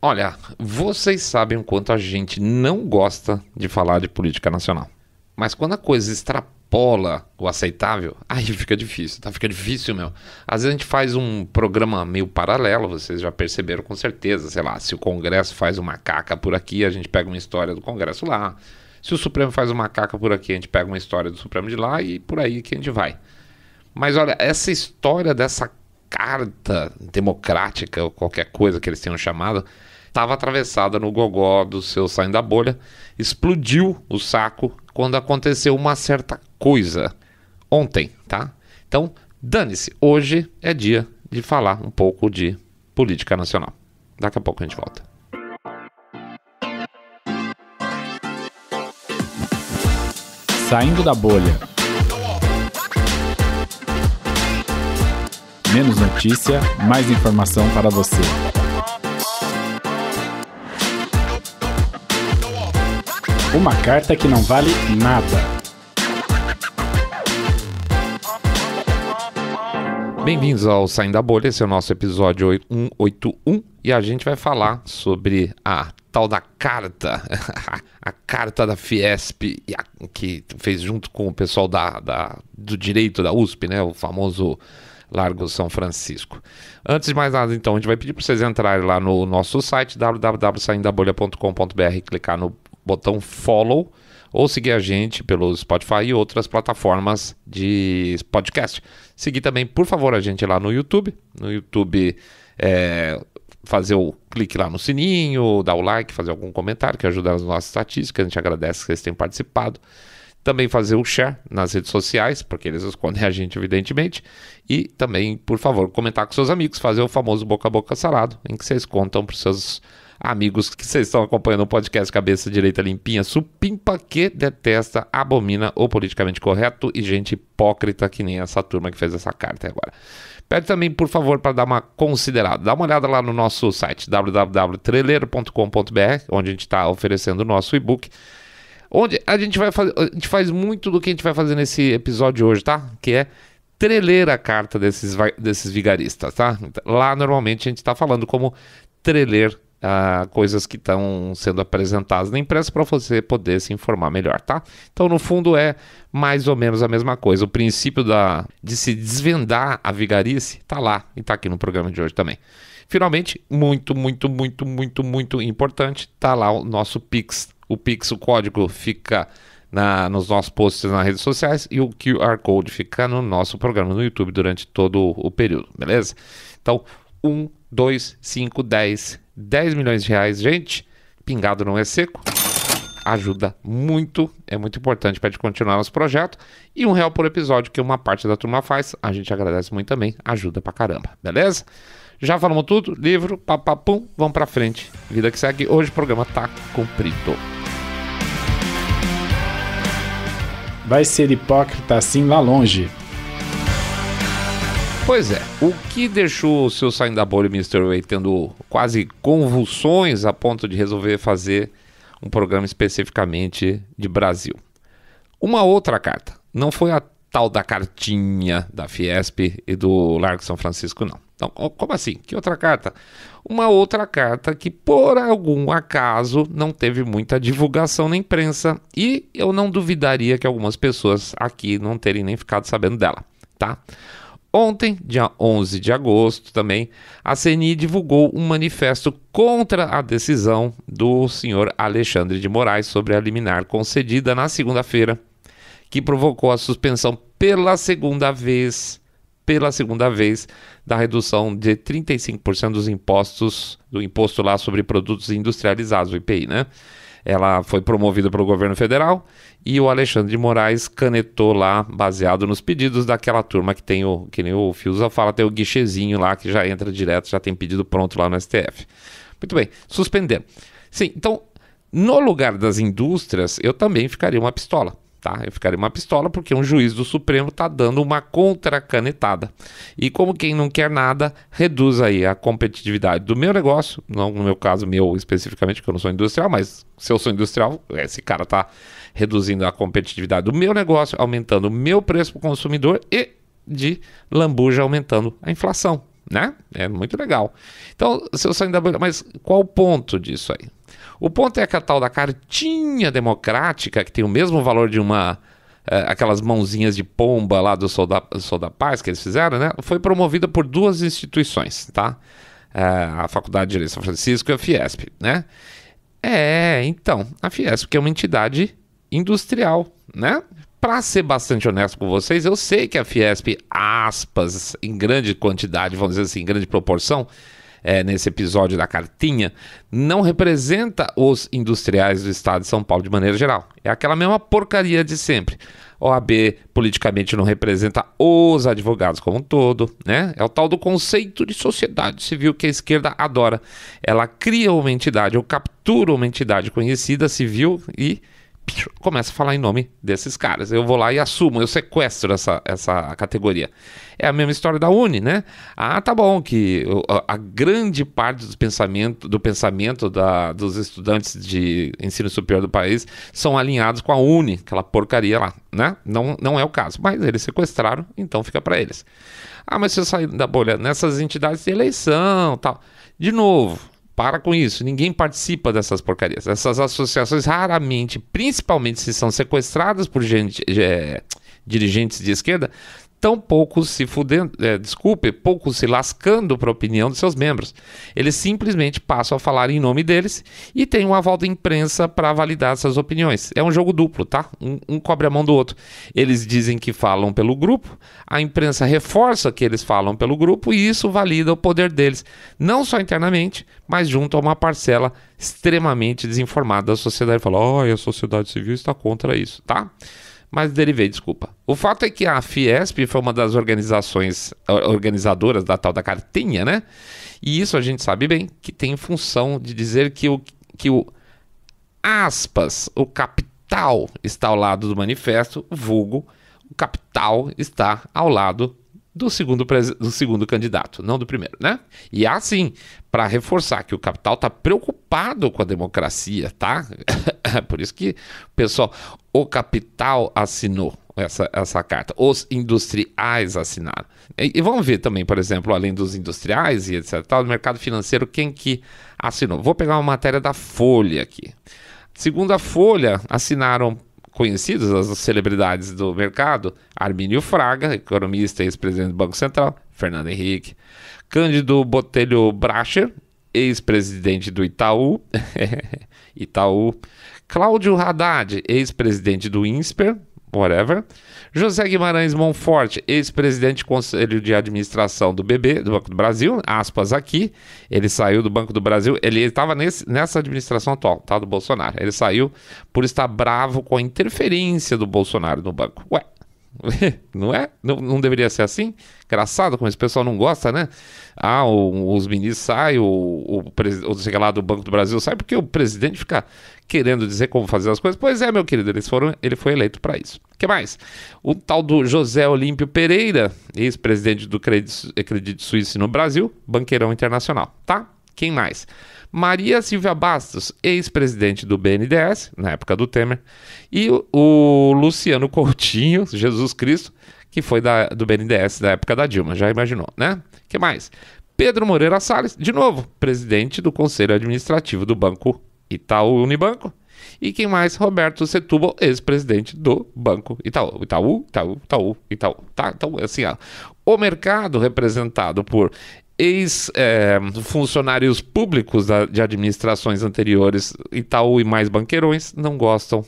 Olha, vocês sabem o quanto a gente não gosta de falar de política nacional. Mas quando a coisa extrapola o aceitável, aí fica difícil, tá? Fica difícil, meu. Às vezes a gente faz um programa meio paralelo, vocês já perceberam com certeza. Sei lá, se o Congresso faz uma caca por aqui, a gente pega uma história do Congresso lá. Se o Supremo faz uma caca por aqui, a gente pega uma história do Supremo de lá e por aí que a gente vai. Mas olha, essa história dessa carta democrática, ou qualquer coisa que eles tenham chamado, estava atravessada no gogó do seu Saindo da Bolha, explodiu o saco quando aconteceu uma certa coisa ontem, tá? Então, dane-se, hoje é dia de falar um pouco de política nacional. Daqui a pouco a gente volta. Saindo da Bolha. Menos notícia, mais informação para você. Uma carta que não vale nada. Bem-vindos ao Saindo da Bolha, esse é o nosso episódio 181 e a gente vai falar sobre a tal da carta, a carta da Fiesp, que fez junto com o pessoal do direito da USP, né, o famoso Largo São Francisco. Antes de mais nada, então, a gente vai pedir para vocês entrarem lá no nosso site www.saindabolha.com.br, clicar no botão follow ou seguir a gente pelo Spotify e outras plataformas de podcast. Seguir também, por favor, a gente lá no YouTube. No YouTube, fazer o clique lá no sininho, dar o like, fazer algum comentário que ajuda nas nossas estatísticas. A gente agradece que vocês tenham participado. Também fazer o share nas redes sociais, porque eles escondem a gente, evidentemente. E também, por favor, comentar com seus amigos, fazer o famoso boca a boca sarado, em que vocês contam para os seus amigos que vocês estão acompanhando o podcast Cabeça Direita Limpinha, supimpa, que detesta, abomina o politicamente correto e gente hipócrita que nem essa turma que fez essa carta agora. Pede também, por favor, para dar uma considerada. Dá uma olhada lá no nosso site, www.treleiro.com.br, onde a gente está oferecendo o nosso e-book, onde a gente faz muito do que a gente vai fazer nesse episódio hoje, tá? Que é treler a carta desses vigaristas, tá? Lá, normalmente, a gente está falando como treler coisas que estão sendo apresentadas na imprensa para você poder se informar melhor, tá? Então, no fundo, é mais ou menos a mesma coisa. O princípio de se desvendar a vigarice tá lá e tá aqui no programa de hoje também. Finalmente, muito importante, tá lá o nosso Pix. O Pix, o código fica nos nossos posts nas redes sociais e o QR Code fica no nosso programa no YouTube durante todo o período, beleza? Então, 1, 2, 5, 10 milhões de reais, gente, pingado não é seco, ajuda muito, é muito importante para a gente continuar nosso projeto, e R$1 por episódio que uma parte da turma faz, a gente agradece muito também, ajuda pra caramba, beleza? Já falamos tudo, livro, papapum, vamos pra frente, vida que segue, hoje o programa tá comprido. Vai ser hipócrita assim lá longe. Pois é, o que deixou o seu Saindo da Bolha, Mr. Way, tendo quase convulsões a ponto de resolver fazer um programa especificamente de Brasil? Uma outra carta, não foi a tal da cartinha da Fiesp e do Largo São Francisco, não. Então, como assim? Que outra carta? Uma outra carta que, por algum acaso, não teve muita divulgação na imprensa e eu não duvidaria que algumas pessoas aqui não terem nem ficado sabendo dela, tá? Ontem, dia 11 de agosto, também, a CNI divulgou um manifesto contra a decisão do senhor Alexandre de Moraes sobre a liminar concedida na segunda-feira, que provocou a suspensão pela segunda vez da redução de 35% dos impostos, do imposto lá sobre produtos industrializados, o IPI, né? Ela foi promovida pelo governo federal e o Alexandre de Moraes canetou lá, baseado nos pedidos daquela turma que tem que nem o Fiuza fala, tem o guichezinho lá que já entra direto, já tem pedido pronto lá no STF. Muito bem, suspender. Sim, então, no lugar das indústrias, eu também ficaria uma pistola. Tá? Eu ficaria uma pistola porque um juiz do Supremo está dando uma contracanetada. E como quem não quer nada, reduz aí a competitividade do meu negócio, não no meu caso, meu especificamente, porque eu não sou industrial, mas se eu sou industrial, esse cara está reduzindo a competitividade do meu negócio, aumentando o meu preço para o consumidor e de lambuja aumentando a inflação. né? É muito legal. Então, seu saindo da bolha, mas qual o ponto disso aí? O ponto é que a tal da cartinha democrática, que tem o mesmo valor de aquelas mãozinhas de pomba lá do Sou da Paz que eles fizeram, né? Foi promovida por duas instituições, tá? A Faculdade de Direito de São Francisco e a Fiesp, né? Então, a Fiesp que é uma entidade industrial, né? Para ser bastante honesto com vocês, eu sei que a Fiesp, aspas, em grande quantidade, vamos dizer assim, em grande proporção, nesse episódio da cartinha, não representa os industriais do estado de São Paulo de maneira geral. É aquela mesma porcaria de sempre. OAB politicamente não representa os advogados como um todo, né? É o tal do conceito de sociedade civil que a esquerda adora. Ela cria uma entidade ou captura uma entidade conhecida civil e começa a falar em nome desses caras. Eu vou lá e assumo, eu sequestro essa categoria. É a mesma história da Uni, né? Tá bom, que a grande parte do pensamento dos estudantes de ensino superior do país são alinhados com a Uni, aquela porcaria lá, né? Não é o caso, mas eles sequestraram, então fica para eles. Mas se eu sair da bolha nessas entidades de eleição tal, de novo, para com isso, ninguém participa dessas porcarias. Essas associações raramente, principalmente se são sequestradas por dirigentes de esquerda, tão poucos se fudendo, poucos se lascando para a opinião dos seus membros. Eles simplesmente passam a falar em nome deles e tem um aval da imprensa para validar essas opiniões. É um jogo duplo, tá? Um cobre a mão do outro. Eles dizem que falam pelo grupo, a imprensa reforça que eles falam pelo grupo e isso valida o poder deles, não só internamente, mas junto a uma parcela extremamente desinformada da sociedade. Fala, a sociedade civil está contra isso, tá? Mas derivei, desculpa. O fato é que a Fiesp foi uma das organizadoras da tal da cartinha, né? E isso a gente sabe bem, que tem função de dizer que o capital está ao lado do manifesto, vulgo, o capital está ao lado do segundo candidato, não do primeiro, né? E assim, para reforçar que o capital está preocupado com a democracia, tá? Por isso que o capital assinou essa carta, os industriais assinaram. E vamos ver também, por exemplo, além dos industriais e etc, tal, no mercado financeiro, quem que assinou? Vou pegar uma matéria da Folha aqui. Segundo a Folha, assinaram conhecidos, as celebridades do mercado, Armínio Fraga, economista e ex-presidente do Banco Central, Fernando Henrique, Cândido Botelho Bracher, ex-presidente do Itaú, Cláudio Haddad, ex-presidente do INSPER, whatever, José Guimarães Monforte, ex-presidente do Conselho de Administração do BB, do Banco do Brasil, aspas aqui, ele saiu do Banco do Brasil, ele estava nessa administração atual, tá, do Bolsonaro, ele saiu por estar bravo com a interferência do Bolsonaro no banco. Ué, não é? Não deveria ser assim? Engraçado como esse pessoal não gosta, né? Os ministros saem, sei lá, do Banco do Brasil sai porque o presidente fica querendo dizer como fazer as coisas. Pois é, meu querido, ele foi eleito para isso. O que mais? O tal do José Olímpio Pereira, ex-presidente do Credit Suisse no Brasil, banqueirão internacional, tá? Quem mais? Maria Silvia Bastos, ex-presidente do BNDES, na época do Temer, e o Luciano Coutinho, Jesus Cristo, que foi do BNDES da época da Dilma, já imaginou, né? O que mais? Pedro Moreira Salles, de novo, presidente do Conselho Administrativo do Banco Itaú Unibanco. E quem mais? Roberto Setúbal, ex-presidente do Banco Itaú. Itaú. Tá? Então, assim, o mercado representado por ex-funcionários públicos de administrações anteriores, Itaú e mais banqueirões, não gostam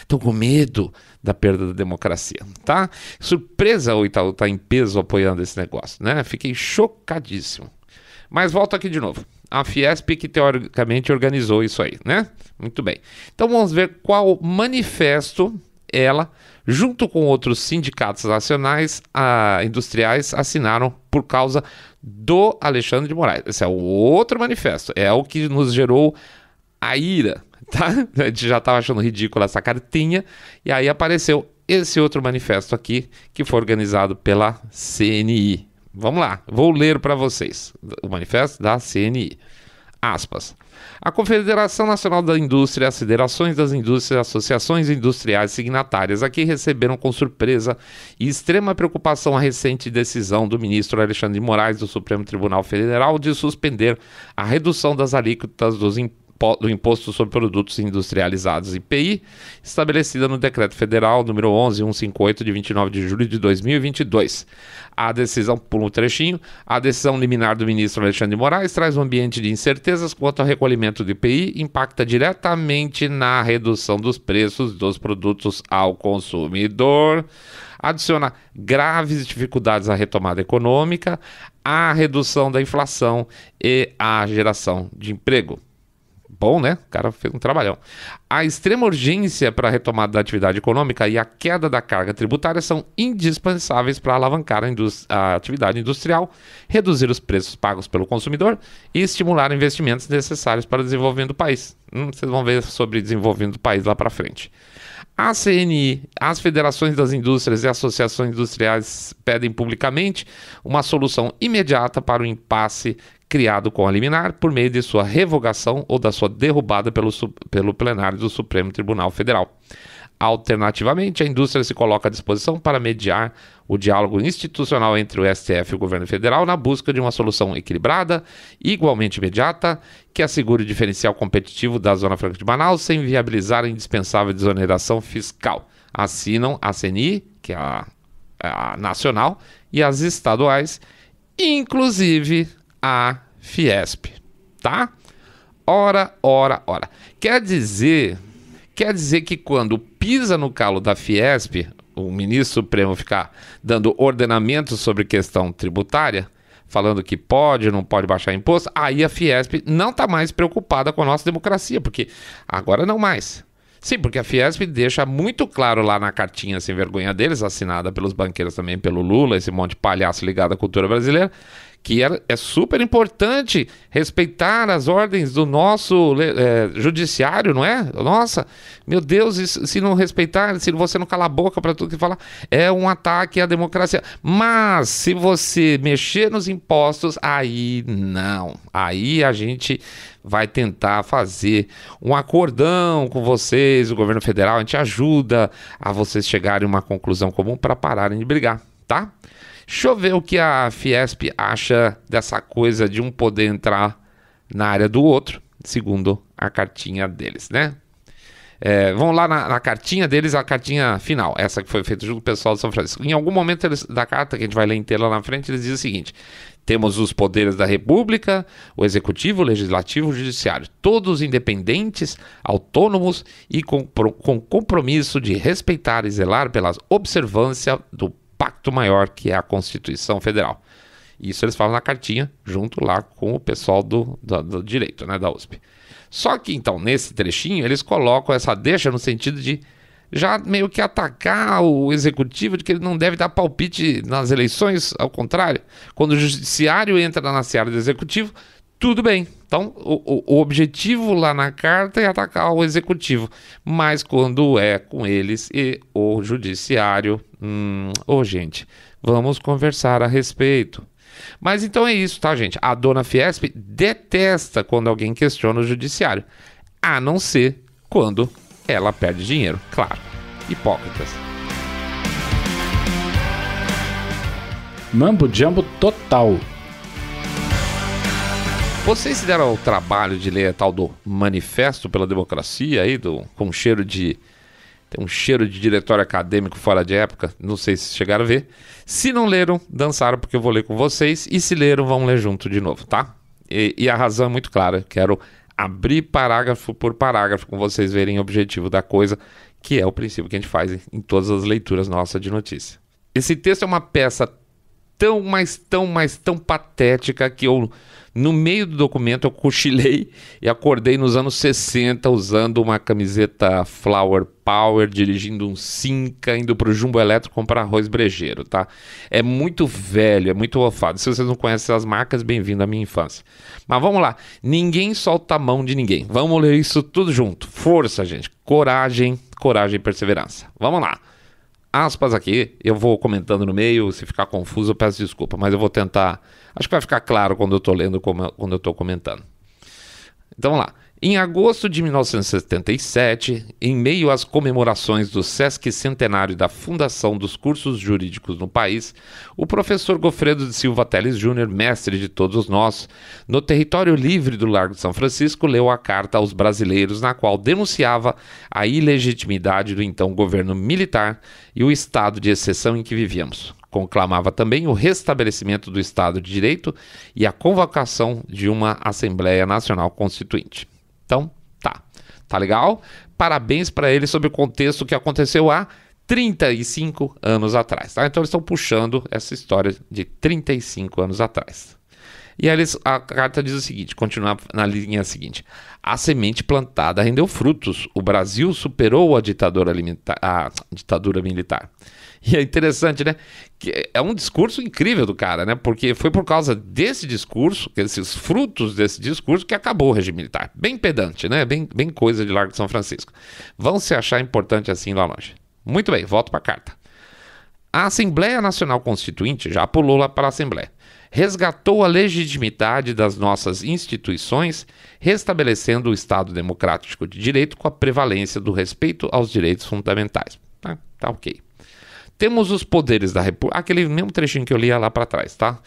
estão com medo da perda da democracia, tá? Surpresa o Itaú tá em peso apoiando esse negócio, né? Fiquei chocadíssimo. Mas volto aqui de novo. A Fiesp que teoricamente organizou isso aí, né? Muito bem. Então vamos ver qual manifesto ela, junto com outros sindicatos nacionais industriais, assinaram por causa do Alexandre de Moraes. Esse é o outro manifesto, é o que nos gerou a ira, tá? A gente já estava achando ridícula essa cartinha, e aí apareceu esse outro manifesto aqui, que foi organizado pela CNI. Vamos lá, vou ler para vocês o manifesto da CNI. Aspas. A Confederação Nacional da Indústria, as federações das indústrias, associações industriais signatárias aqui receberam com surpresa e extrema preocupação a recente decisão do ministro Alexandre de Moraes do Supremo Tribunal Federal de suspender a redução das alíquotas do Imposto sobre Produtos Industrializados, IPI, estabelecida no Decreto Federal número 11.158, de 29 de julho de 2022. A decisão, por um trechinho, a decisão liminar do ministro Alexandre de Moraes traz um ambiente de incertezas quanto ao recolhimento do IPI, impacta diretamente na redução dos preços dos produtos ao consumidor, adiciona graves dificuldades à retomada econômica, à redução da inflação e à geração de emprego. Bom, né? O cara fez um trabalhão. A extrema urgência para a retomada da atividade econômica e a queda da carga tributária são indispensáveis para alavancar a atividade industrial, reduzir os preços pagos pelo consumidor e estimular investimentos necessários para o desenvolvimento do país. Vocês vão ver sobre desenvolvimento do país lá para frente. A CNI, as federações das indústrias e associações industriais pedem publicamente uma solução imediata para o impasse criado com a liminar por meio de sua revogação ou da sua derrubada pelo plenário do Supremo Tribunal Federal. Alternativamente, a indústria se coloca à disposição para mediar o diálogo institucional entre o STF e o governo federal na busca de uma solução equilibrada, igualmente imediata, que assegure o diferencial competitivo da Zona Franca de Manaus sem viabilizar a indispensável desoneração fiscal. Assinam a CNI, que é a nacional, e as estaduais, inclusive a Fiesp, tá? Ora. Quer dizer que quando pisa no calo da Fiesp, o ministro Supremo ficar dando ordenamentos sobre questão tributária, falando que pode ou não pode baixar imposto, aí a Fiesp não está mais preocupada com a nossa democracia, porque agora não mais. Sim, porque a Fiesp deixa muito claro lá na cartinha sem vergonha deles, assinada pelos banqueiros também, pelo Lula, esse monte de palhaço ligado à cultura brasileira, que é super importante respeitar as ordens do nosso judiciário, não é? Nossa, meu Deus, se não respeitar, se você não calar a boca para tudo que fala, é um ataque à democracia. Mas se você mexer nos impostos, aí não. Aí a gente vai tentar fazer um acordão com vocês, o governo federal, a gente ajuda a vocês chegarem a uma conclusão comum para pararem de brigar, tá? Deixa eu ver o que a Fiesp acha dessa coisa de um poder entrar na área do outro, segundo a cartinha deles, né? Vamos lá na cartinha deles, a cartinha final, essa que foi feita junto com o pessoal de São Francisco. Em algum momento da carta, que a gente vai ler inteira lá na frente, eles dizem o seguinte: temos os poderes da República, o Executivo, o Legislativo e o Judiciário, todos independentes, autônomos e com compromisso de respeitar e zelar pela observância do pacto maior, que é a Constituição Federal. Isso eles falam na cartinha, junto lá com o pessoal do direito, né, da USP. Só que, então, nesse trechinho, eles colocam essa deixa no sentido de já meio que atacar o executivo, de que ele não deve dar palpite nas eleições, ao contrário. Quando o judiciário entra na seara do executivo, tudo bem. Então, o objetivo lá na carta é atacar o executivo. Mas quando é com eles e o judiciário, gente, vamos conversar a respeito. Mas então é isso, tá, gente? A dona Fiesp detesta quando alguém questiona o judiciário, a não ser quando ela perde dinheiro, claro. Hipócritas. Mambo jumbo total. Vocês se deram o trabalho de ler tal do Manifesto pela Democracia aí, com cheiro de... Tem um cheiro de diretório acadêmico fora de época, não sei se chegaram a ver. Se não leram, dançaram, porque eu vou ler com vocês. E se leram, vão ler junto de novo, tá? E a razão é muito clara. Quero abrir parágrafo por parágrafo com vocês verem o objetivo da coisa, que é o princípio que a gente faz em todas as leituras nossas de notícia. Esse texto é uma peça tão patética que eu, no meio do documento, eu cochilei e acordei nos anos 60 usando uma camiseta Flower Power, dirigindo um Cinca, indo pro Jumbo Elétrico comprar arroz brejeiro, tá? É muito velho, é muito ofado. Se vocês não conhecem as marcas, bem-vindo à minha infância. Mas vamos lá, ninguém solta a mão de ninguém. Vamos ler isso tudo junto. Força, gente. Coragem e perseverança. Vamos lá. Aspas aqui, eu vou comentando no meio, se ficar confuso eu peço desculpa, mas eu vou tentar, acho que vai ficar claro quando eu estou lendo, quando eu estou comentando. Então vamos lá. Em agosto de 1977, em meio às comemorações do sesquicentenário da fundação dos cursos jurídicos no país, o professor Goffredo de Silva Teles Júnior, mestre de todos nós, no território livre do Largo de São Francisco, leu a carta aos brasileiros na qual denunciava a ilegitimidade do então governo militar e o estado de exceção em que vivíamos. Conclamava também o restabelecimento do Estado de Direito e a convocação de uma Assembleia Nacional Constituinte. Então, tá legal? Parabéns para ele sobre o contexto que aconteceu há 35 anos atrás. Tá? Então eles estão puxando essa história de 35 anos atrás. E aí a carta diz o seguinte, continua na linha seguinte. A semente plantada rendeu frutos. O Brasil superou a ditadura militar. E é interessante, né? Que é um discurso incrível do cara, né? Porque foi por causa desse discurso, esses frutos desse discurso, que acabou o regime militar. Bem pedante, né? Bem coisa de Largo de São Francisco. Vão se achar importante assim lá longe. Muito bem, volto para a carta. A Assembleia Nacional Constituinte já pulou lá para a Assembleia. Resgatou a legitimidade das nossas instituições, restabelecendo o Estado democrático de direito com a prevalência do respeito aos direitos fundamentais. Tá ok. Temos os poderes da República, aquele mesmo trechinho que eu lia lá para trás, tá?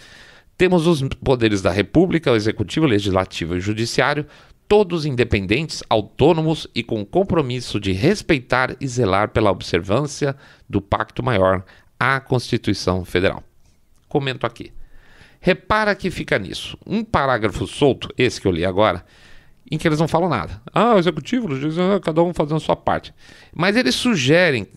Temos os poderes da República, o Executivo, o Legislativo e o Judiciário, todos independentes, autônomos e com compromisso de respeitar e zelar pela observância do Pacto Maior, a Constituição Federal. Comento aqui. Repara que fica nisso. Um parágrafo solto, esse que eu li agora, em que eles não falam nada. O Executivo, cada um fazendo a sua parte. Mas eles sugerem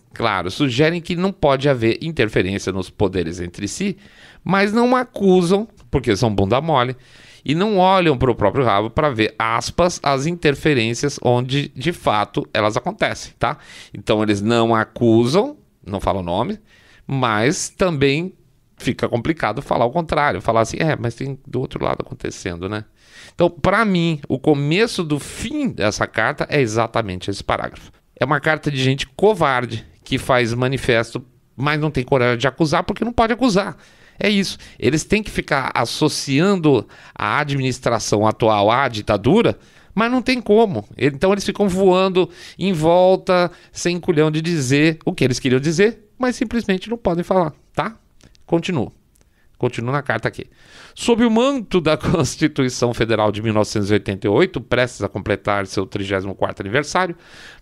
que não pode haver interferência nos poderes entre si, mas não acusam, porque são bunda mole, e não olham para o próprio rabo para ver, aspas, as interferências onde, de fato, elas acontecem, tá? Então, eles não acusam, não falam o nome, mas também fica complicado falar o contrário, falar assim, mas tem do outro lado acontecendo, né? Então, para mim, o começo do fim dessa carta é exatamente esse parágrafo. É uma carta de gente covarde que faz manifesto, mas não tem coragem de acusar porque não pode acusar. É isso. Eles têm que ficar associando a administração atual à ditadura, mas não tem como. Então, eles ficam voando em volta, sem culhão de dizer o que eles queriam dizer, mas simplesmente não podem falar, tá? Continuo na carta aqui. Sob o manto da Constituição Federal de 1988, prestes a completar seu 34º aniversário,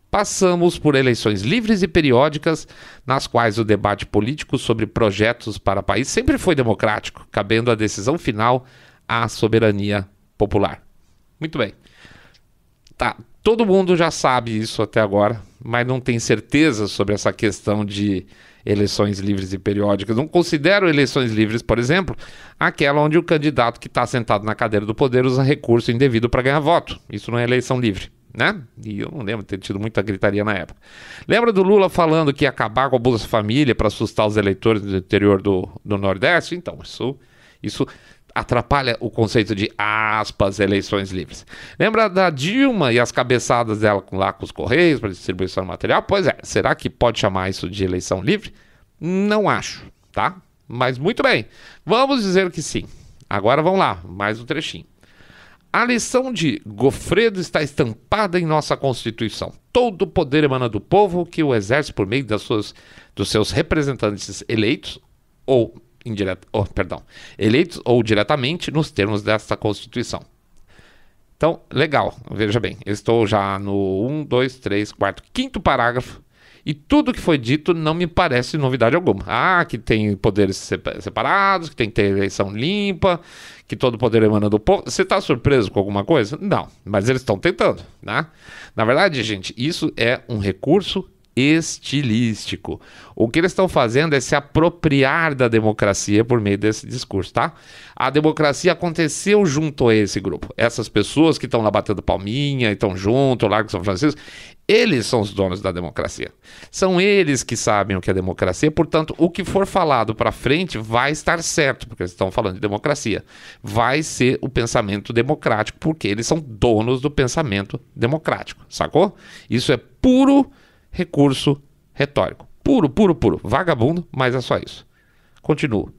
passamos por eleições livres e periódicas, nas quais o debate político sobre projetos para o país sempre foi democrático, cabendo a decisão final à soberania popular. Muito bem. Tá, todo mundo já sabe isso até agora, mas não tem certeza sobre essa questão de eleições livres e periódicas. Não considero eleições livres, por exemplo, aquela onde o candidato que está sentado na cadeira do poder usa recurso indevido para ganhar voto. Isso não é eleição livre, né? E eu não lembro de ter tido muita gritaria na época. Lembra do Lula falando que ia acabar com a Bolsa Família para assustar os eleitores do interior do Nordeste? Então, isso atrapalha o conceito de, aspas, eleições livres. Lembra da Dilma e as cabeçadas dela lá com os Correios para distribuição de material? Pois é, será que pode chamar isso de eleição livre? Não acho, tá? Mas muito bem, vamos dizer que sim. Agora vamos lá, mais um trechinho. A lição de Goffredo está estampada em nossa Constituição. Todo o poder emana do povo que o exerce por meio dos seus representantes eleitos eleitos ou diretamente nos termos desta Constituição. Então, legal, veja bem, eu estou já no 1, 2, 3, 4, 5º parágrafo e tudo que foi dito não me parece novidade alguma. Que tem poderes separados, que tem que ter eleição limpa, que todo poder emana do povo. Você está surpreso com alguma coisa? Não, mas eles estão tentando, né? Na verdade, gente, isso é um recurso estilístico. O que eles estão fazendo é se apropriar da democracia por meio desse discurso, tá? A democracia aconteceu junto a esse grupo. Essas pessoas que estão lá batendo palminha e estão junto, Largo de São Francisco, eles são os donos da democracia. São eles que sabem o que é democracia, portanto, o que for falado para frente vai estar certo, porque eles estão falando de democracia. Vai ser o pensamento democrático, porque eles são donos do pensamento democrático, sacou? Isso é puro recurso retórico. Puro. Vagabundo, mas é só isso. Continuo.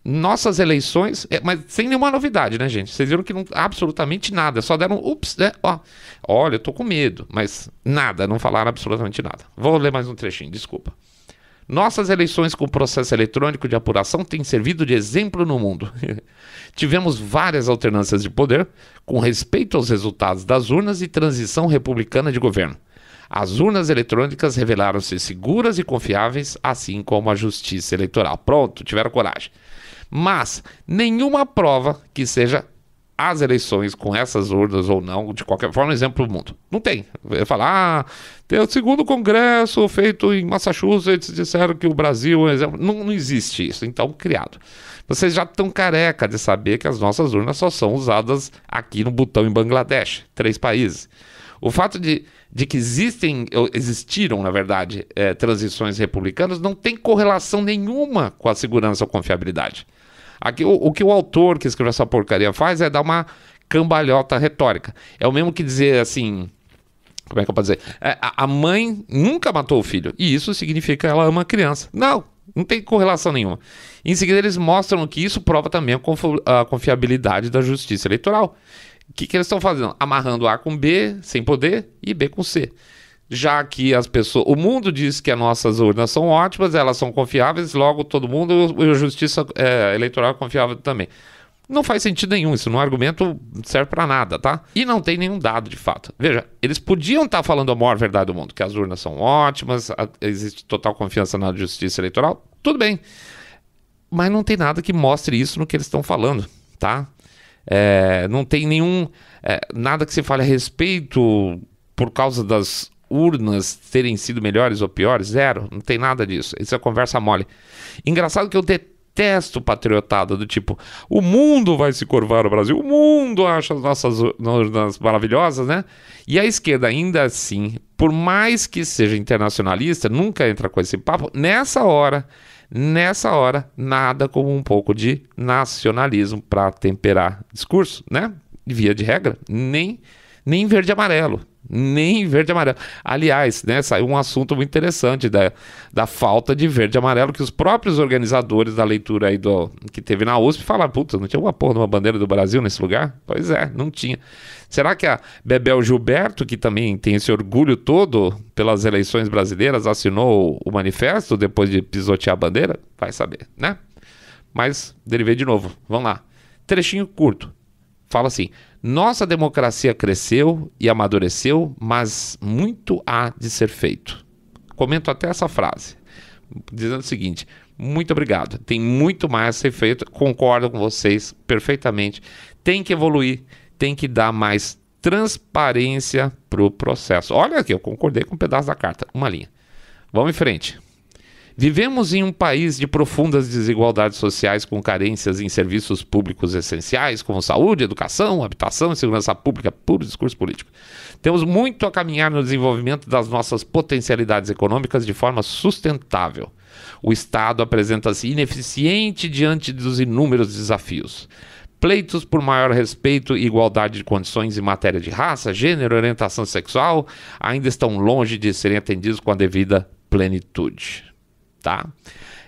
Nossas eleições, mas sem nenhuma novidade, né, gente? Vocês viram que não absolutamente nada, só deram ups, né? Ó, olha, eu tô com medo, mas nada, não falaram absolutamente nada. Vou ler mais um trechinho, desculpa. Nossas eleições com processo eletrônico de apuração têm servido de exemplo no mundo. Tivemos várias alternâncias de poder com respeito aos resultados das urnas e transição republicana de governo. As urnas eletrônicas revelaram-se seguras e confiáveis, assim como a justiça eleitoral. Pronto, tiveram coragem. Mas nenhuma prova que seja as eleições com essas urnas ou não, de qualquer forma, exemplo do mundo. Não tem. Eu falar, tem o segundo congresso feito em Massachusetts, disseram que o Brasil é um exemplo. Não existe isso, então criado. Vocês já estão careca de saber que as nossas urnas só são usadas aqui no Butão, em Bangladesh, 3 países. O fato de que existiram, na verdade, transições republicanas não tem correlação nenhuma com a segurança ou confiabilidade. Aqui, o que o autor que escreveu essa porcaria faz é dar uma cambalhota retórica. É o mesmo que dizer assim... Como é que eu posso dizer? A mãe nunca matou o filho. E isso significa que ela ama a criança. Não tem correlação nenhuma. Em seguida, eles mostram que isso prova também a confiabilidade da justiça eleitoral. O que eles estão fazendo? Amarrando A com B, sem poder, e B com C. Já que as pessoas... O mundo diz que as nossas urnas são ótimas, elas são confiáveis, logo todo mundo, a justiça eleitoral é confiável também. Não faz sentido nenhum, isso não é argumento, serve para nada, tá? E não tem nenhum dado de fato. Veja, eles podiam estar falando a maior verdade do mundo, que as urnas são ótimas, existe total confiança na justiça eleitoral, tudo bem. Mas não tem nada que mostre isso no que eles estão falando, tá? Não tem nada que se fale a respeito por causa das urnas terem sido melhores ou piores, zero, não tem nada disso, isso é conversa mole. Engraçado que eu detesto patriotada do tipo, o mundo vai se curvar ao Brasil, o mundo acha as nossas urnas maravilhosas, né? E a esquerda ainda assim, por mais que seja internacionalista, nunca entra com esse papo, nessa hora, nada como um pouco de nacionalismo para temperar discurso, né? Via de regra, nem verde e amarelo. Nem verde e amarelo. Aliás, né, saiu um assunto muito interessante da falta de verde e amarelo, que os próprios organizadores da leitura aí que teve na USP falaram, puta, não tinha uma porra de uma bandeira do Brasil nesse lugar? Pois é, não tinha. Será que a Bebel Gilberto, que também tem esse orgulho todo pelas eleições brasileiras, assinou o manifesto depois de pisotear a bandeira? Vai saber, né? Mas, derivei de novo, vamos lá. Trechinho curto. Fala assim, nossa democracia cresceu e amadureceu, mas muito há de ser feito. Comento até essa frase, dizendo o seguinte, muito obrigado, tem muito mais a ser feito, concordo com vocês perfeitamente, tem que evoluir, tem que dar mais transparência para o processo. Olha aqui, eu concordei com um pedaço da carta, uma linha. Vamos em frente. Vivemos em um país de profundas desigualdades sociais com carências em serviços públicos essenciais, como saúde, educação, habitação e segurança pública, puro discurso político. Temos muito a caminhar no desenvolvimento das nossas potencialidades econômicas de forma sustentável. O Estado apresenta-se ineficiente diante dos inúmeros desafios. Pleitos por maior respeito e igualdade de condições em matéria de raça, gênero e orientação sexual ainda estão longe de serem atendidos com a devida plenitude. Tá?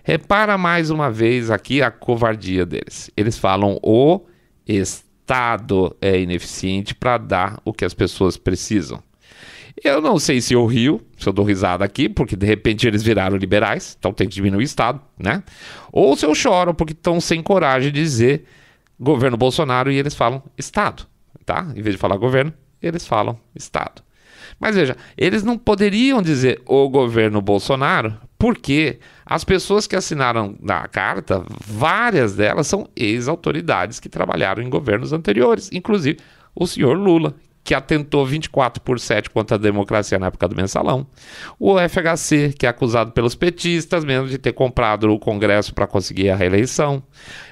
Repara mais uma vez aqui a covardia deles. Eles falam o Estado é ineficiente para dar o que as pessoas precisam. Eu não sei se eu rio, se eu dou risada aqui, porque de repente eles viraram liberais, então tem que diminuir o Estado, né? Ou se eu choro porque estão sem coragem de dizer governo Bolsonaro e eles falam Estado, tá? Em vez de falar governo, eles falam Estado. Mas veja, eles não poderiam dizer o governo Bolsonaro, porque as pessoas que assinaram a carta, várias delas são ex-autoridades que trabalharam em governos anteriores, inclusive o senhor Lula, que atentou 24/7 contra a democracia na época do mensalão, o FHC, que é acusado pelos petistas mesmo de ter comprado o Congresso para conseguir a reeleição,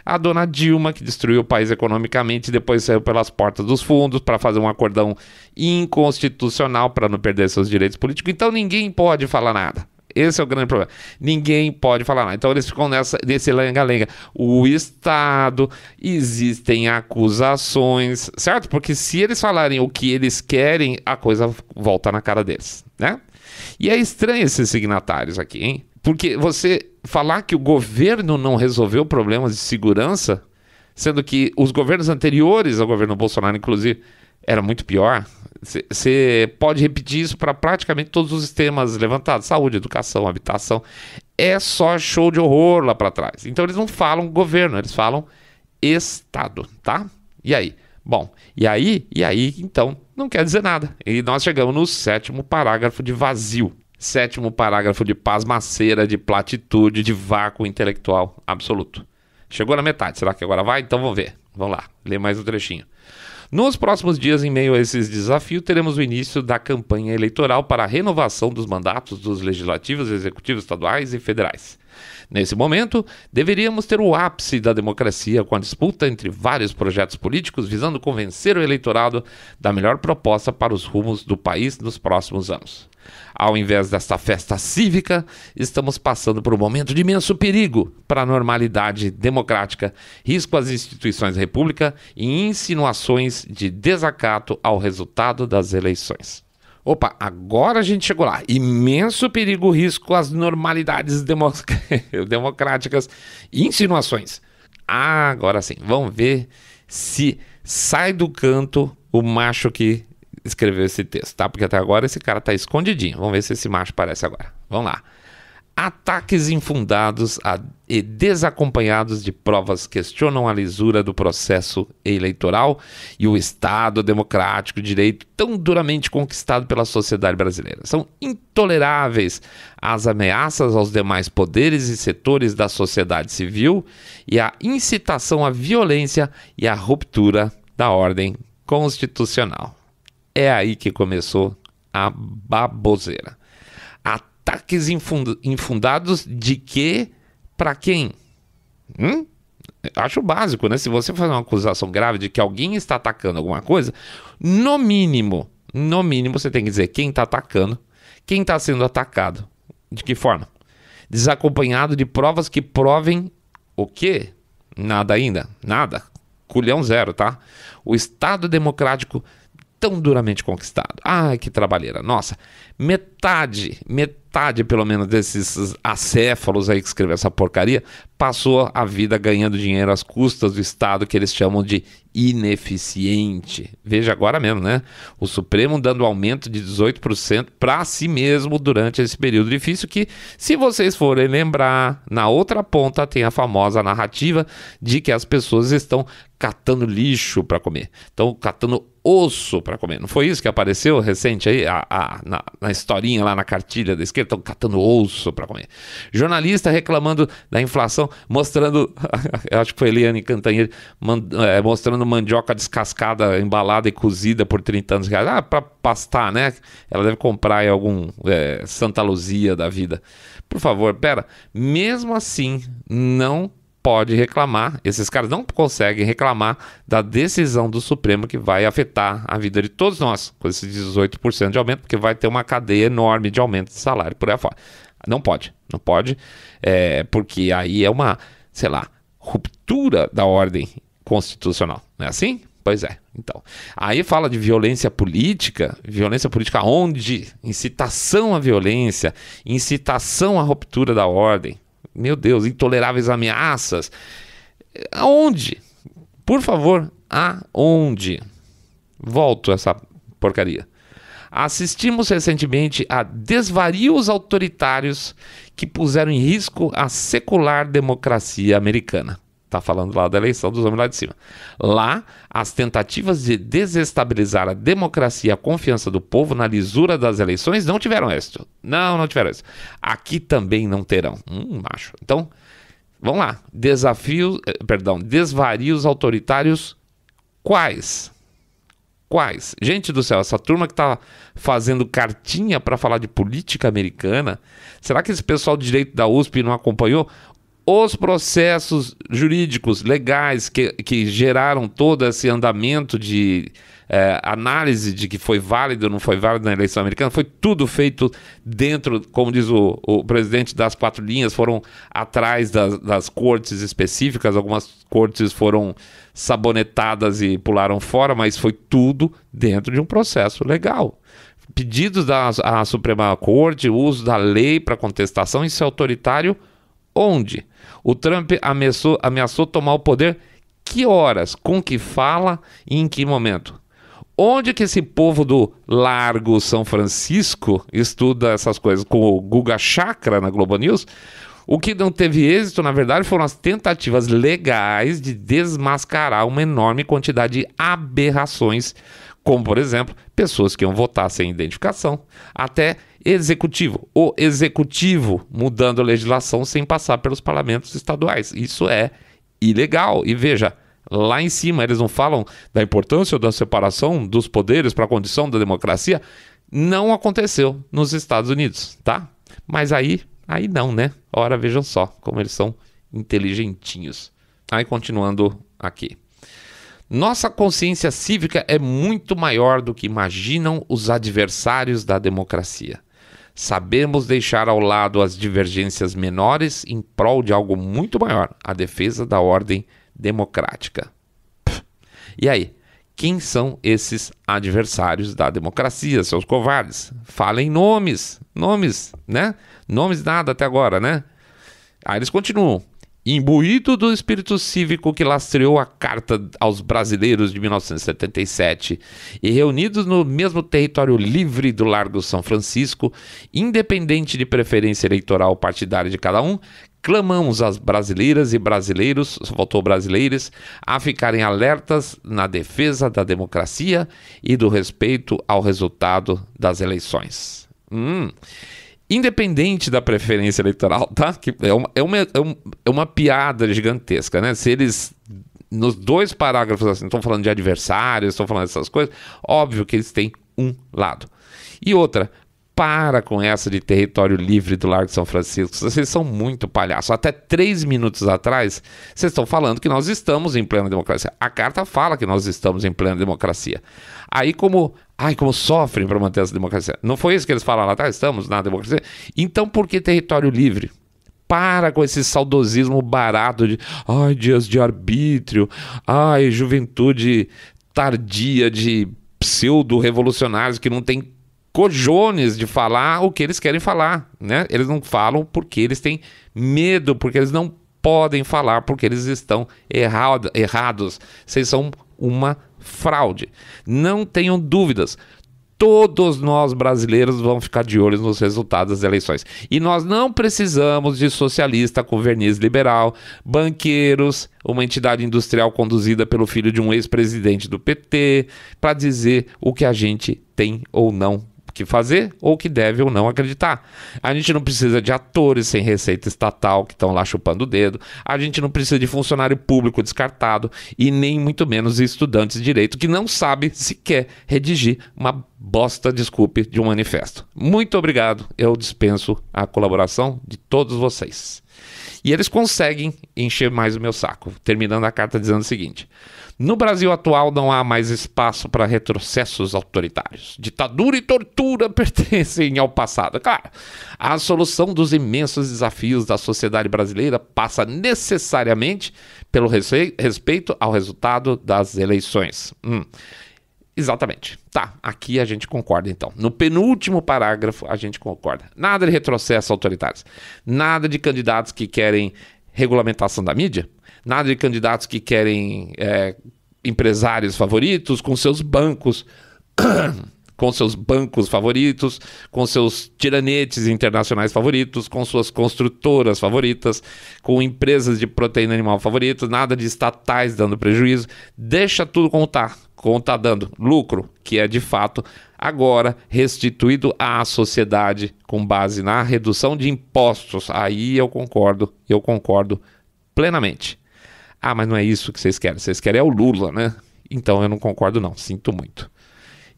a dona Dilma, que destruiu o país economicamente e depois saiu pelas portas dos fundos para fazer um acordão inconstitucional para não perder seus direitos políticos. Então ninguém pode falar nada. Esse é o grande problema. Ninguém pode falar nada. Então eles ficam nesse lenga-lenga. O Estado, existem acusações, certo? Porque se eles falarem o que eles querem, a coisa volta na cara deles, né? E é estranho esses signatários aqui, hein? Porque você falar que o governo não resolveu problemas de segurança, sendo que os governos anteriores ao governo Bolsonaro, inclusive, era muito pior. Você pode repetir isso para praticamente todos os temas levantados: saúde, educação, habitação. É só show de horror lá para trás. Então eles não falam governo, eles falam Estado, tá? E aí? Bom, e aí, então, não quer dizer nada. E nós chegamos no 7º parágrafo de vazio. 7º parágrafo de pasmaceira, de platitude, de vácuo intelectual absoluto. Chegou na metade, será que agora vai? Então vamos ver. Vamos lá, ler mais um trechinho. Nos próximos dias, em meio a esses desafios, teremos o início da campanha eleitoral para a renovação dos mandatos dos legislativos, executivos estaduais e federais. Nesse momento, deveríamos ter o ápice da democracia com a disputa entre vários projetos políticos visando convencer o eleitorado da melhor proposta para os rumos do país nos próximos anos. Ao invés desta festa cívica, estamos passando por um momento de imenso perigo para a normalidade democrática, risco às instituições da República e insinuações de desacato ao resultado das eleições. Opa, agora a gente chegou lá. Imenso perigo, risco às normalidades democráticas e insinuações. Agora sim, vamos ver se sai do canto o macho que escreveu esse texto, tá? Porque até agora esse cara tá escondidinho. Vamos ver se esse macho aparece agora. Vamos lá. Ataques infundados e desacompanhados de provas questionam a lisura do processo eleitoral e o Estado democrático de direito tão duramente conquistado pela sociedade brasileira. São intoleráveis as ameaças aos demais poderes e setores da sociedade civil e a incitação à violência e à ruptura da ordem constitucional. É aí que começou a baboseira. Ataques infundados de quê? Para quem? Acho básico, né? Se você fazer uma acusação grave de que alguém está atacando alguma coisa, no mínimo você tem que dizer quem está atacando, quem está sendo atacado, de que forma? Desacompanhado de provas que provem o quê? Nada ainda, nada. Culhão zero, tá? O Estado democrático tão duramente conquistado. Ai, que trabalheira. Nossa, metade pelo menos desses acéfalos aí que escreveu essa porcaria passou a vida ganhando dinheiro às custas do Estado, que eles chamam de ineficiente. Veja agora mesmo, né? O Supremo dando aumento de 18% para si mesmo durante esse período difícil que, se vocês forem lembrar, na outra ponta tem a famosa narrativa de que as pessoas estão catando lixo para comer. Estão catando osso para comer. Não foi isso que apareceu recente aí na historinha lá na cartilha da esquerda? Estão catando osso para comer. Jornalista reclamando da inflação, mostrando, eu acho que foi Eliane Cantanhede, mostrando mandioca descascada, embalada e cozida por 30 anos. Para pastar, né? Ela deve comprar em algum Santa Luzia da vida. Por favor, mesmo assim, não pode reclamar, esses caras não conseguem reclamar da decisão do Supremo que vai afetar a vida de todos nós, com esses 18% de aumento, porque vai ter uma cadeia enorme de aumento de salário por aí afora. Não pode, porque aí é uma, ruptura da ordem constitucional, não é assim? Pois é, então. Aí fala de violência política onde? Incitação à violência, incitação à ruptura da ordem. Meu Deus, intoleráveis ameaças. Aonde? Por favor, aonde? Volto a essa porcaria. Assistimos recentemente a desvarios autoritários que puseram em risco a secular democracia americana. Está falando lá da eleição dos homens lá de cima. Lá, as tentativas de desestabilizar a democracia e a confiança do povo na lisura das eleições não tiveram êxito. Não tiveram êxito. Aqui também não terão. Macho. Então, vamos lá. Desvarios autoritários quais? Quais? Gente do céu, essa turma que está fazendo cartinha para falar de política americana, será que esse pessoal de direito da USP não acompanhou os processos jurídicos legais que geraram todo esse andamento de análise de que foi válido ou não foi válido na eleição americana? Foi tudo feito dentro, como diz o presidente, das 4 linhas, foram atrás das cortes específicas, algumas cortes foram sabonetadas e pularam fora, mas foi tudo dentro de um processo legal. pedidos da Suprema Corte, o uso da lei para contestação, isso é autoritário onde? O Trump ameaçou tomar o poder que horas, com que fala e em que momento? Onde que esse povo do Largo São Francisco estuda essas coisas? Com o Guga Chakra na Globo News? O que não teve êxito, na verdade, foram as tentativas legais de desmascarar uma enorme quantidade de aberrações, como, por exemplo, pessoas que iam votar sem identificação, até o executivo mudando a legislação sem passar pelos parlamentos estaduais. Isso é ilegal. E veja, lá em cima eles não falam da importância da separação dos poderes para a condição da democracia. Não aconteceu nos Estados Unidos, tá? Mas aí não, né? Ora, vejam só como eles são inteligentinhos. Aí, continuando aqui. Nossa consciência cívica é muito maior do que imaginam os adversários da democracia. Sabemos deixar ao lado as divergências menores em prol de algo muito maior, a defesa da ordem democrática. E aí, quem são esses adversários da democracia, seus covardes? Falem nomes, né? Nomes nada até agora, né? Aí eles continuam. Imbuído do espírito cívico que lastreou a Carta aos Brasileiros de 1977 e reunidos no mesmo território livre do Largo São Francisco, independente de preferência eleitoral partidária de cada um, clamamos às brasileiras e brasileiros, só faltou brasileiros, a ficarem alertas na defesa da democracia e do respeito ao resultado das eleições. Independente da preferência eleitoral, tá? Que é uma piada gigantesca, né? Se eles, nos dois parágrafos, assim, estão falando de adversários, estão falando dessas coisas, óbvio que eles têm um lado. E outra, para com essa de território livre do Largo de São Francisco. Vocês são muito palhaços. Até 3 minutos atrás, vocês estão falando que nós estamos em plena democracia. A carta fala que nós estamos em plena democracia. Aí como sofrem para manter essa democracia. Não foi isso que eles falaram lá atrás? Estamos na democracia. Então por que território livre? Para com esse saudosismo barato de dias de arbítrio, juventude tardia de pseudo-revolucionários que não tem cojones de falar o que eles querem falar, né? Eles não falam porque eles têm medo, porque eles não podem falar, porque eles estão errados. Vocês são uma fraude. Não tenham dúvidas. Todos nós brasileiros vamos ficar de olho nos resultados das eleições. E nós não precisamos de socialista com verniz liberal, banqueiros, uma entidade industrial conduzida pelo filho de um ex-presidente do PT, para dizer o que a gente tem ou não que fazer ou que deve ou não acreditar. A gente não precisa de atores sem receita estatal que estão lá chupando o dedo. A gente não precisa de funcionário público descartado e nem muito menos de estudantes de direito que não sabe sequer redigir uma bosta, desculpe, de um manifesto. Muito obrigado. Eu dispenso a colaboração de todos vocês. E eles conseguem encher mais o meu saco, terminando a carta dizendo o seguinte: no Brasil atual não há mais espaço para retrocessos autoritários. Ditadura e tortura pertencem ao passado. Claro, a solução dos imensos desafios da sociedade brasileira passa necessariamente pelo respeito ao resultado das eleições. Exatamente. Tá, aqui a gente concorda então. No penúltimo parágrafo a gente concorda. Nada de retrocessos autoritários. Nada de candidatos que querem regulamentação da mídia. Nada de candidatos que querem empresários favoritos com seus bancos, com seus bancos favoritos, com seus tiranetes internacionais favoritos, com suas construtoras favoritas, com empresas de proteína animal favoritas, nada de estatais dando prejuízo. Deixa tudo como está dando lucro, que é de fato agora restituído à sociedade com base na redução de impostos. Aí eu concordo plenamente. Mas não é isso que vocês querem é o Lula, né? Então eu não concordo não, sinto muito.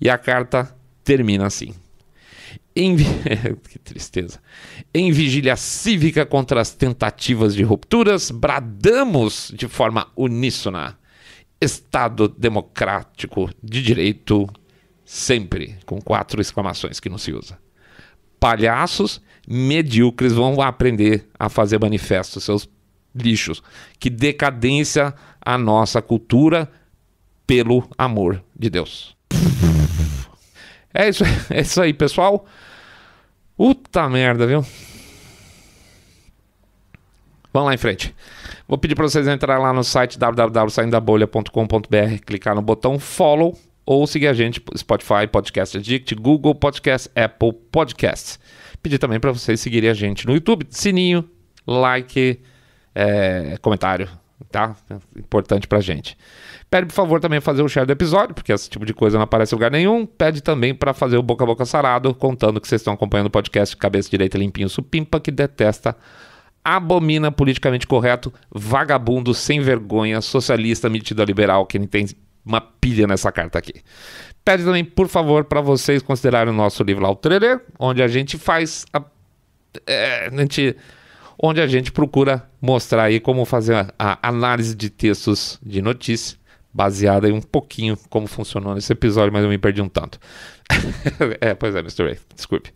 E a carta termina assim: que tristeza. Em vigília cívica contra as tentativas de rupturas, bradamos de forma uníssona: Estado democrático de direito sempre, com 4 exclamações que não se usa. Palhaços medíocres vão aprender a fazer manifestos, seus lixos. Que decadência a nossa cultura, pelo amor de Deus. É isso aí, pessoal. Puta merda, viu? Vamos lá em frente. Vou pedir para vocês entrarem lá no site www.saindabolha.com.br, clicar no botão follow ou seguir a gente Spotify, Podcast Addict, Google Podcast, Apple Podcasts. Pedir também para vocês seguirem a gente no YouTube, sininho, like, comentário, tá? Importante pra gente. Pede, por favor, também fazer o share do episódio, porque esse tipo de coisa não aparece em lugar nenhum. Pede também para fazer o boca a boca sarado, contando que vocês estão acompanhando o podcast de cabeça direita limpinho supimpa, que detesta, abomina politicamente correto, vagabundo, sem vergonha, socialista, metido a liberal, que tem uma pilha nessa carta aqui. Pede também, por favor, para vocês considerarem o nosso livro lá, o Trailer, onde a gente faz onde a gente procura mostrar aí como fazer a análise de textos de notícia, baseada em um pouquinho como funcionou nesse episódio, mas eu me perdi um tanto. Pois é, Mr. Ray, desculpe.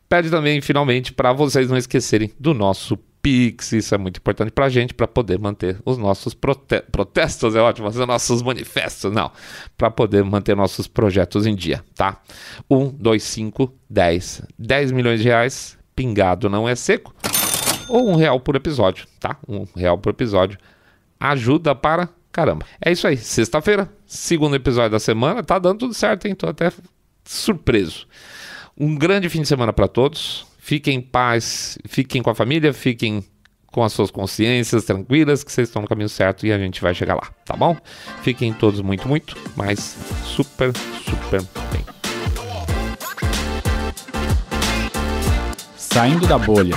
Pede também, finalmente, para vocês não esquecerem do nosso Pix, isso é muito importante pra gente, para poder manter os nossos protestos, é ótimo, os nossos manifestos, não, para poder manter nossos projetos em dia, tá? 1, 2, 5, 10 milhões de reais, pingado não é seco, ou R$1 por episódio, tá? R$1 por episódio, ajuda para caramba. É isso aí, sexta-feira, segundo episódio da semana, tá dando tudo certo, hein? Tô até surpreso. Um grande fim de semana para todos. Fiquem em paz, fiquem com a família, fiquem com as suas consciências tranquilas, que vocês estão no caminho certo e a gente vai chegar lá, tá bom? Fiquem todos muito, mas super bem. Saindo da bolha.